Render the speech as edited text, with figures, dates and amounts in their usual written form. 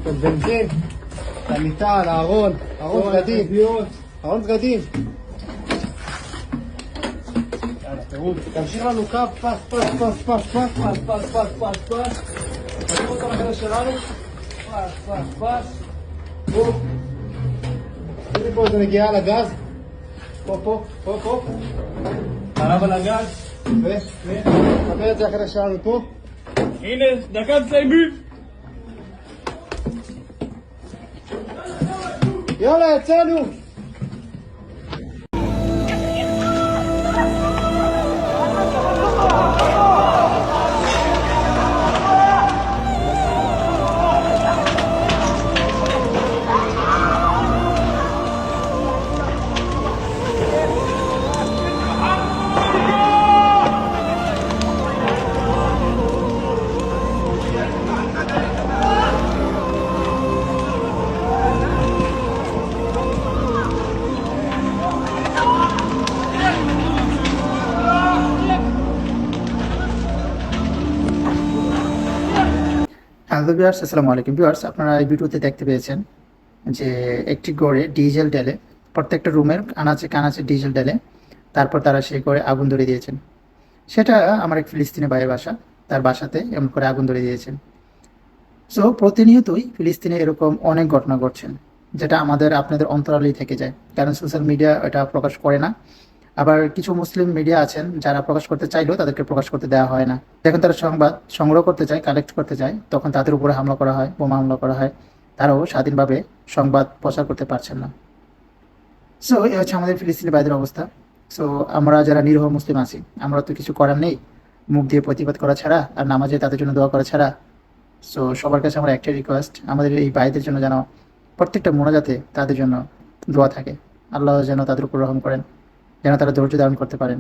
בנזין, למיטה, לארון, ארון בגדים, ארון בגדים. יאללה, תראו, תמשיך לנו קו, פס, פס, פס, פס, פס, פס, פס, פס, פס, פס. תראו אותו לחדר שלנו, פס, פס, פס. בואו. תראי פה איזה נגיעה לגז. פה. עליו על הגז. וחבר את זה לחדר שלנו פה. הנה, דקה תסיימי. יאללה, יצאנו! Hello viewers, আসসালামু আলাইকুম viewers. আপনারা এই ভিডিওতে দেখতে পেয়েছেন যে একটি গড়ে ডিজেল ঢেলে প্রত্যেকটা রুমের আনাচে কানাচে ডিজেল ঢেলে তারপর তারা সেই গড়ে আগুন ধরিয়ে দিয়েছেন। সেটা আমার এক ফিলিস্তিনি ভাইয়ের বাসা, তার বাসাতে এমন করে আগুন ধরিয়ে দিয়েছেন। সো প্রতিনিয়তই ফিলিস্তিনে এরকম অনেক ঘটনা ঘটছেন, যেটা আপনাদের অন্তরালেই থেকে যায়, কারণ সোশ্যাল মিডিয়া এটা প্রকাশ করে না। আবার কিছু মুসলিম মিডিয়া আছেন যারা প্রকাশ করতে চাইলেও তাদেরকে প্রকাশ করতে দেওয়া হয় না। যখন তারা সংবাদ সংগ্রহ করতে চায়, কালেক্ট করতে চায়, তখন তাদের উপরে হামলা করা হয়, বোমা হামলা করা হয়। তারাও স্বাধীনভাবে সংবাদ প্রচার করতে পারছেন না। সো এই হচ্ছে আমাদের ফিলিস্তিনি ভাইদের অবস্থা। সো আমরা যারা নিরীহ মুসলিম আছি, আমরা তো কিছু করার নেই, মুখ দিয়ে প্রতিবাদ করা ছাড়া আর নামাজে তাদের জন্য দোয়া করা ছাড়া। সো সবার কাছে আমার একটাই রিকোয়েস্ট, আমাদের এই ভাইদের জন্য যেন প্রত্যেকটা মোনাজাতে তাদের জন্য দোয়া থাকে। আল্লাহ যেন তাদের উপর রহম করেন, যেন তারা ধৈর্য ধারণ করতে পারেন।